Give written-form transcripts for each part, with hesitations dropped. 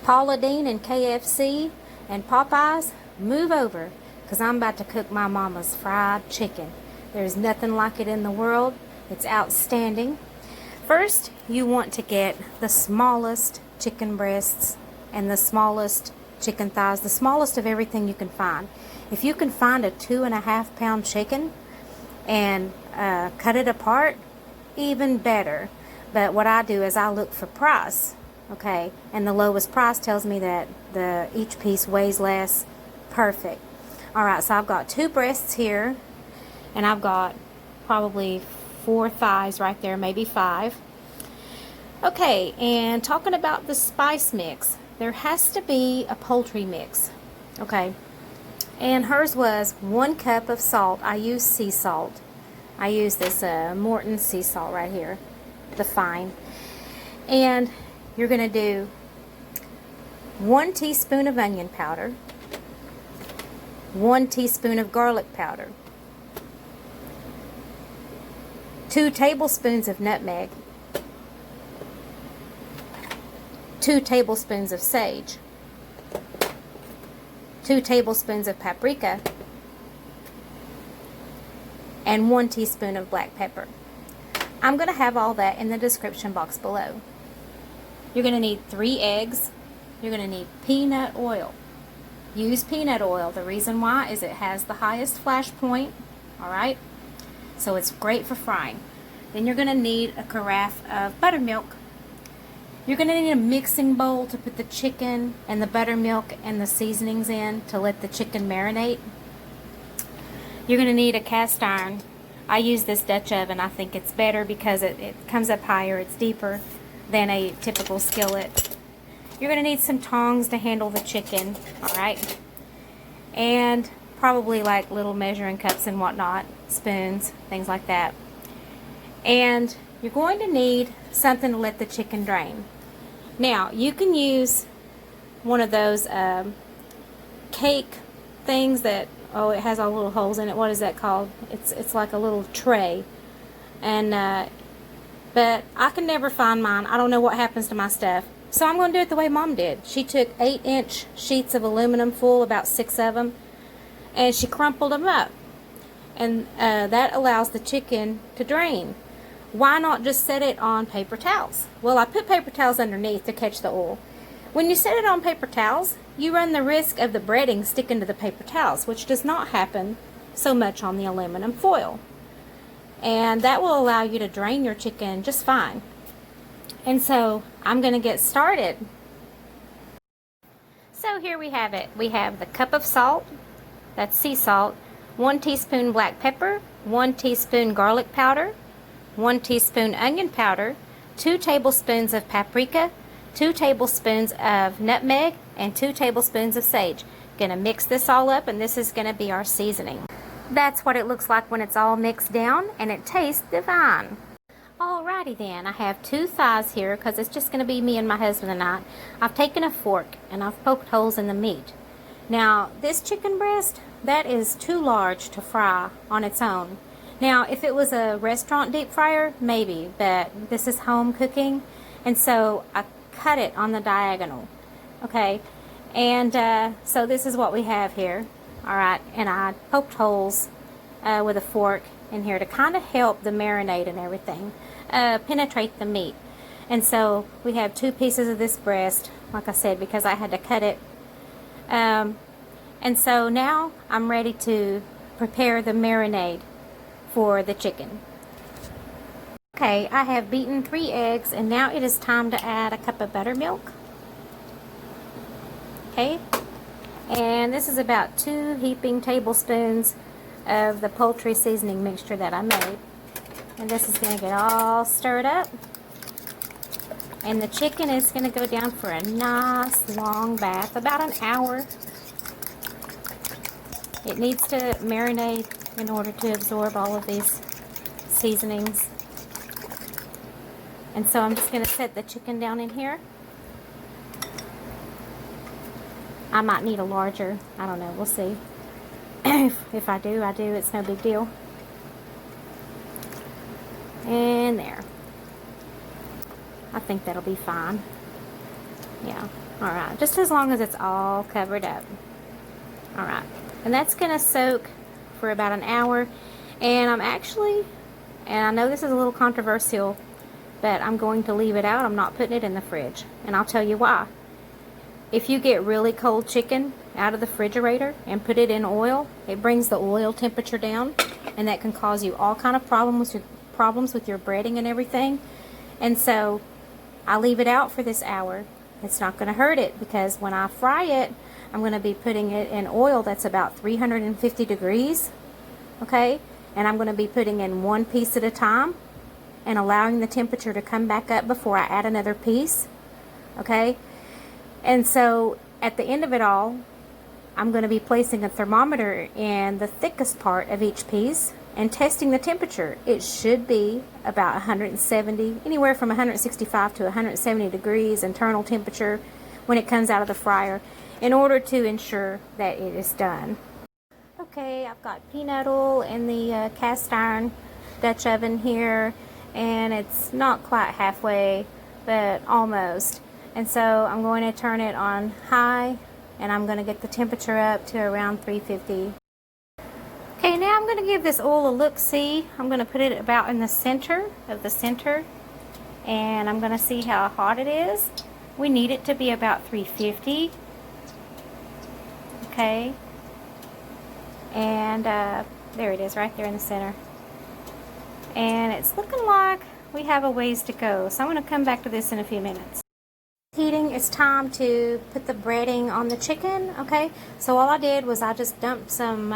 Paula Deen and KFC and Popeyes, move over, because I'm about to cook my mama's fried chicken. There's nothing like it in the world. It's outstanding. First, you want to get the smallest chicken breasts and the smallest chicken thighs, the smallest of everything you can find. If you can find a 2.5 pound chicken and cut it apart, even better. But what I do is I look for price, okay, and the lowest price tells me that each piece weighs less. Perfect. All right, so I've got 2 breasts here, and I've got probably 4 thighs right there, maybe 5. Okay, and talking about the spice mix, there has to be a poultry mix, okay, and hers was 1 cup of salt. I use sea salt. I use this Morton sea salt right here, the fine. And you're going to do 1 teaspoon of onion powder, 1 teaspoon of garlic powder, 2 tablespoons of nutmeg, 2 tablespoons of sage, 2 tablespoons of paprika, and 1 teaspoon of black pepper. I'm going to have all that in the description box below. You're going to need 3 eggs. You're going to need peanut oil. Use peanut oil. The reason why is it has the highest flash point, alright? So it's great for frying. Then you're going to need a carafe of buttermilk. You're going to need a mixing bowl to put the chicken and the buttermilk and the seasonings in to let the chicken marinate. You're going to need a cast iron. I use this Dutch oven. I think it's better because it comes up higher, it's deeper than a typical skillet. You're going to need some tongs to handle the chicken, alright? And probably like little measuring cups and whatnot, spoons, things like that. And you're going to need something to let the chicken drain. Now, you can use one of those cake things that, oh, it has all little holes in it. What is that called? It's like a little tray. And but I can never find mine. I don't know what happens to my stuff. So I'm going to do it the way Mom did. She took 8-inch sheets of aluminum foil, about 6 of them, and she crumpled them up. And that allows the chicken to drain. Why not just set it on paper towels? Well, I put paper towels underneath to catch the oil. When you set it on paper towels, you run the risk of the breading sticking to the paper towels, which does not happen so much on the aluminum foil. And that will allow you to drain your chicken just fine. And so I'm going to get started. So here we have it. We have the cup of salt, that's sea salt, 1 teaspoon black pepper, 1 teaspoon garlic powder, 1 teaspoon onion powder, 2 tablespoons of paprika, 2 tablespoons of nutmeg, and 2 tablespoons of sage. Gonna mix this all up, and this is gonna be our seasoning. That's what it looks like when it's all mixed down, and it tastes divine. Alrighty then, I have 2 thighs here because it's just gonna be me and my husband tonight. I've taken a fork and I've poked holes in the meat. Now, this chicken breast, that is too large to fry on its own. Now, if it was a restaurant deep fryer, maybe, but this is home cooking, and so I cut it on the diagonal, okay? And so this is what we have here, all right? And I poked holes with a fork in here to kind of help the marinade and everything penetrate the meat. And so we have 2 pieces of this breast, like I said, because I had to cut it. And so now I'm ready to prepare the marinade for the chicken. Okay, I have beaten 3 eggs, and now it is time to add a cup of buttermilk. Okay, and this is about 2 heaping tablespoons of the poultry seasoning mixture that I made. And this is going to get all stirred up. And the chicken is going to go down for a nice long bath, about an hour. It needs to marinate in order to absorb all of these seasonings. And so I'm just going to set the chicken down in here. I might need a larger, I don't know, we'll see. If I do, I do, it's no big deal. And there. I think that'll be fine. Yeah, alright, just as long as it's all covered up. Alright, and that's going to soak for about an hour. And and I know this is a little controversial, but I'm going to leave it out. I'm not putting it in the fridge. And I'll tell you why. If you get really cold chicken out of the refrigerator and put it in oil, it brings the oil temperature down, and that can cause you all kind of problems with your breading and everything. And so I leave it out for this hour. It's not going to hurt it, because when I fry it, I'm going to be putting it in oil that's about 350 degrees, okay? And I'm going to be putting in one piece at a time and allowing the temperature to come back up before I add another piece, okay? And so at the end of it all, I'm going to be placing a thermometer in the thickest part of each piece and testing the temperature. It should be about 170, anywhere from 165 to 170 degrees internal temperature when it comes out of the fryer, in order to ensure that it is done. Okay, I've got peanut oil in the cast iron Dutch oven here, and it's not quite halfway, but almost. And so I'm going to turn it on high, and I'm going to get the temperature up to around 350. Okay, now I'm going to give this oil a look-see. I'm going to put it about in the center of the center, and I'm going to see how hot it is. We need it to be about 350. Okay, and there it is right there in the center. And it's looking like we have a ways to go, so I'm going to come back to this in a few minutes. Heating, it's time to put the breading on the chicken. Okay, so all I did was I just dumped some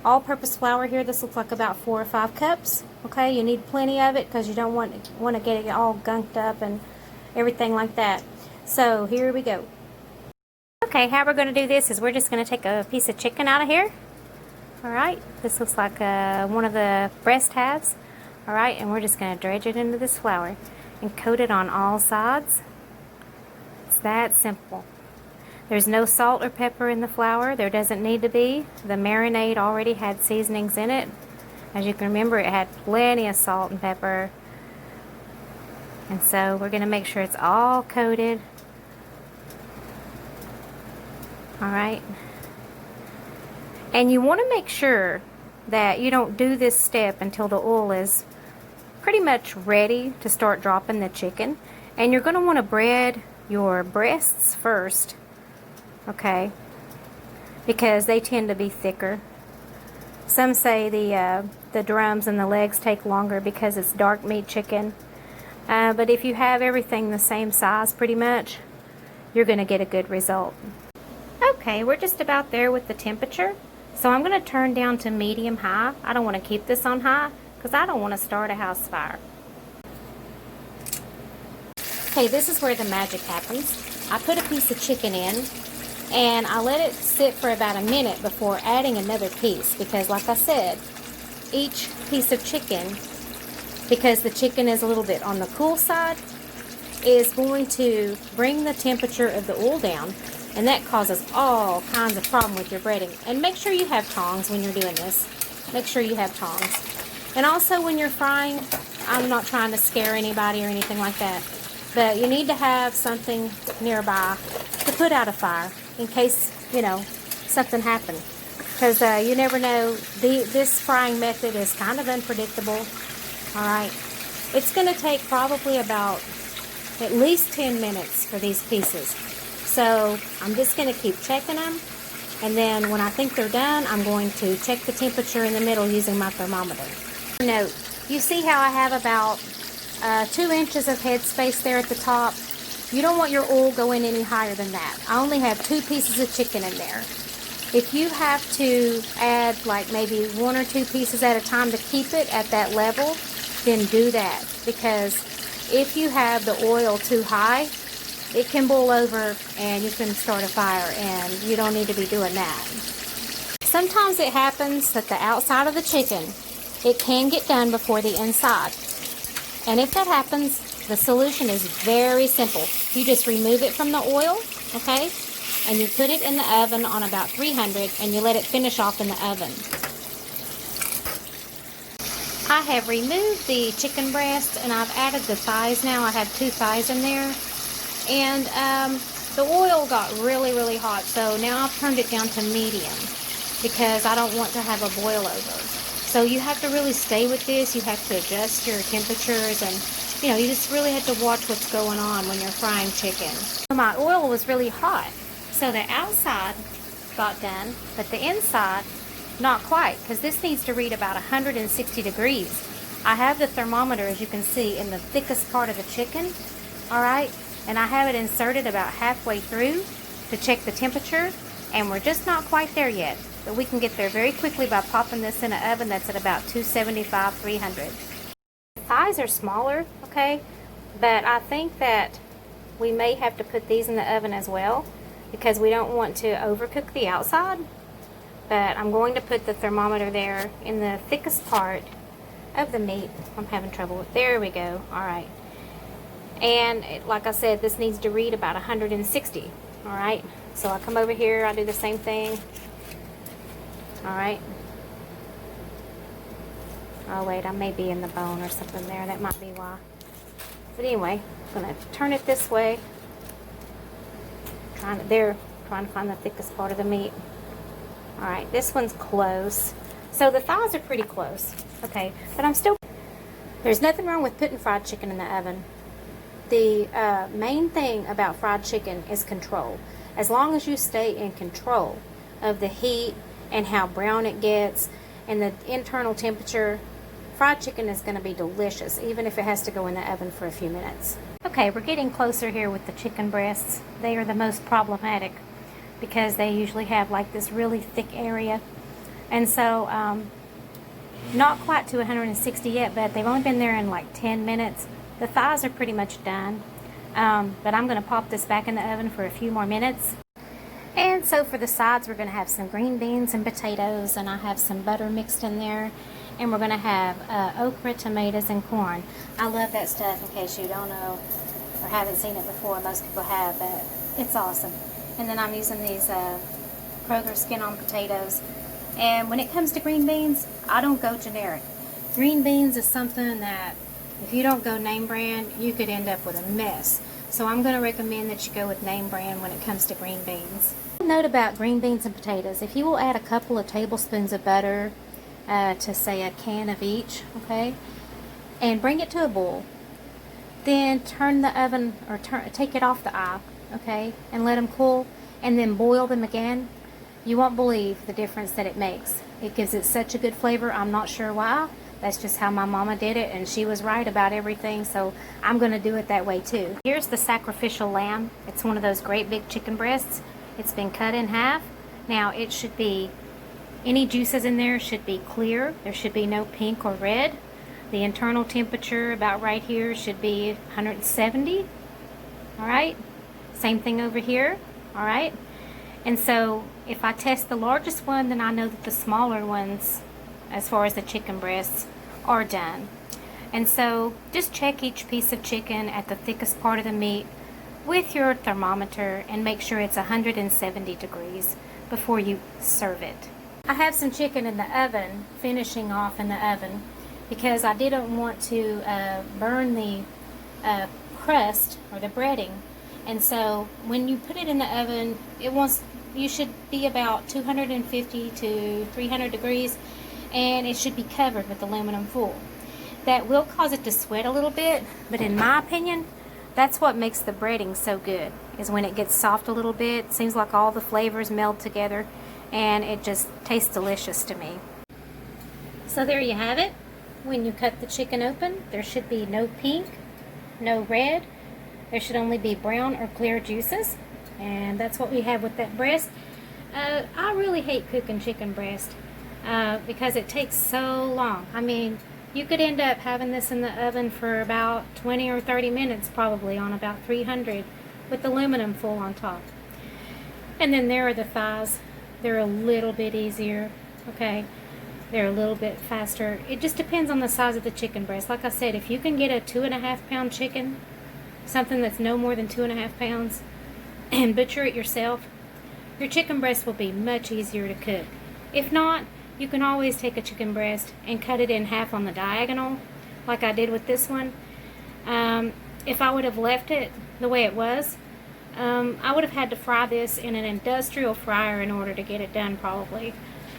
all-purpose flour here. This looks like about 4 or 5 cups. Okay, you need plenty of it because you don't want to get it all gunked up and everything like that. So here we go. Okay, how we're going to do this is we're just going to take a piece of chicken out of here. Alright, this looks like one of the breast halves. Alright, and we're just going to dredge it into this flour and coat it on all sides. It's that simple. There's no salt or pepper in the flour. There doesn't need to be. The marinade already had seasonings in it. As you can remember, it had plenty of salt and pepper. And so we're going to make sure it's all coated. Alright. And you want to make sure that you don't do this step until the oil is pretty much ready to start dropping the chicken. And you're going to want to bread your breasts first, okay, because they tend to be thicker. Some say the drums and the legs take longer because it's dark meat chicken. But if you have everything the same size pretty much, you're going to get a good result. Okay, we're just about there with the temperature. So I'm going to turn down to medium high. I don't want to keep this on high because I don't want to start a house fire. Okay, this is where the magic happens. I put a piece of chicken in and I let it sit for about a minute before adding another piece, because like I said, each piece of chicken, because the chicken is a little bit on the cool side, is going to bring the temperature of the oil down, and that causes all kinds of problem with your breading. And make sure you have tongs when you're doing this. Make sure you have tongs. And also when you're frying, I'm not trying to scare anybody or anything like that, but you need to have something nearby to put out a fire in case, you know, something happened. Because you never know. This frying method is kind of unpredictable. Alright. It's going to take probably about at least 10 minutes for these pieces. So I'm just going to keep checking them, and then when I think they're done, I'm going to check the temperature in the middle using my thermometer. Note, you see how I have about 2 inches of headspace there at the top? You don't want your oil going any higher than that. I only have 2 pieces of chicken in there. If you have to add like maybe 1 or 2 pieces at a time to keep it at that level, then do that, because if you have the oil too high, it can boil over and you can start a fire, and you don't need to be doing that. Sometimes it happens that the outside of the chicken, it can get done before the inside. And if that happens, the solution is very simple. You just remove it from the oil, okay? And you put it in the oven on about 300 and you let it finish off in the oven. I have removed the chicken breast and I've added the thighs now. I have 2 thighs in there. And the oil got really, really hot, so now I've turned it down to medium because I don't want to have a boil over. So you have to really stay with this. You have to adjust your temperatures, and you know, you just really have to watch what's going on when you're frying chicken. My oil was really hot, so the outside got done, but the inside not quite, because this needs to read about 160 degrees. I have the thermometer, as you can see, in the thickest part of the chicken, all right, and I have it inserted about halfway through to check the temperature, and we're just not quite there yet, but we can get there very quickly by popping this in an oven that's at about 275, 300. The thighs are smaller, okay, but I think that we may have to put these in the oven as well because we don't want to overcook the outside. But I'm going to put the thermometer there in the thickest part of the meat. I'm having trouble with, there we go, all right. And like I said, this needs to read about 160, all right. So I come over here, I do the same thing, all right. Oh wait, I may be in the bone or something there, that might be why. But anyway, I'm gonna turn it this way. Trying to find the thickest part of the meat. All right, this one's close. So the thighs are pretty close, okay, but there's nothing wrong with putting fried chicken in the oven. The main thing about fried chicken is control. As long as you stay in control of the heat and how brown it gets and the internal temperature, fried chicken is going to be delicious, even if it has to go in the oven for a few minutes. Okay, we're getting closer here with the chicken breasts. They are the most problematic because they usually have like this really thick area. And so, not quite to 160 yet, but they've only been there in like 10 minutes. The thighs are pretty much done. But I'm gonna pop this back in the oven for a few more minutes. And so for the sides, we're gonna have some green beans and potatoes, and I have some butter mixed in there. And we're gonna have okra, tomatoes, and corn. I love that stuff, in case you don't know or haven't seen it before. Most people have, but it's awesome. And then I'm using these Kroger skin-on potatoes. And when it comes to green beans, I don't go generic. Green beans is something that if you don't go name brand, you could end up with a mess. So I'm going to recommend that you go with name brand when it comes to green beans. Note about green beans and potatoes. If you will add a couple of tablespoons of butter to say a can of each, okay, and bring it to a boil, then turn the oven or take it off the eye, okay, and let them cool, and then boil them again. You won't believe the difference that it makes. It gives it such a good flavor. I'm not sure why. That's just how my mama did it, and she was right about everything, so I'm going to do it that way too. Here's the sacrificial lamb. It's one of those great big chicken breasts. It's been cut in half. Now it should be, any juices in there should be clear. There should be no pink or red. The internal temperature about right here should be 170. All right. Same thing over here. All right. And so if I test the largest one, then I know that the smaller ones, as far as the chicken breasts, are done. And so just check each piece of chicken at the thickest part of the meat with your thermometer and make sure it's 170 degrees before you serve it. I have some chicken in the oven, finishing off in the oven, because I didn't want to burn the crust or the breading. And so when you put it in the oven, you should be about 250 to 300 degrees, and it should be covered with aluminum foil. That will cause it to sweat a little bit, but in my opinion, that's what makes the breading so good, is when it gets soft a little bit. It seems like all the flavors meld together, and it just tastes delicious to me. So there you have it. When you cut the chicken open, there should be no pink, no red. There should only be brown or clear juices, and that's what we have with that breast. I really hate cooking chicken breast because it takes so long. I mean, you could end up having this in the oven for about 20 or 30 minutes, probably on about 300 with aluminum foil on top. And then there are the thighs. They're a little bit easier, okay? They're a little bit faster. It just depends on the size of the chicken breast. Like I said, if you can get a 2.5 pound chicken, something that's no more than 2.5 pounds, and butcher it yourself, your chicken breast will be much easier to cook. If not, you can always take a chicken breast and cut it in half on the diagonal, like I did with this one. if I would have left it the way it was, I would have had to fry this in an industrial fryer in order to get it done probably.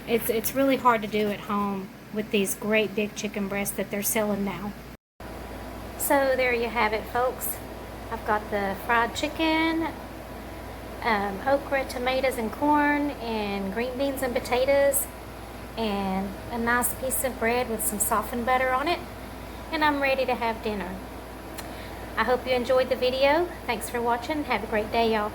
It's really hard to do at home with these great big chicken breasts that they're selling now. So there you have it, folks. I've got the fried chicken, okra, tomatoes, and corn, and green beans and potatoes, and a nice piece of bread with some softened butter on it, and I'm ready to have dinner. I hope you enjoyed the video. Thanks for watching. Have a great day, y'all.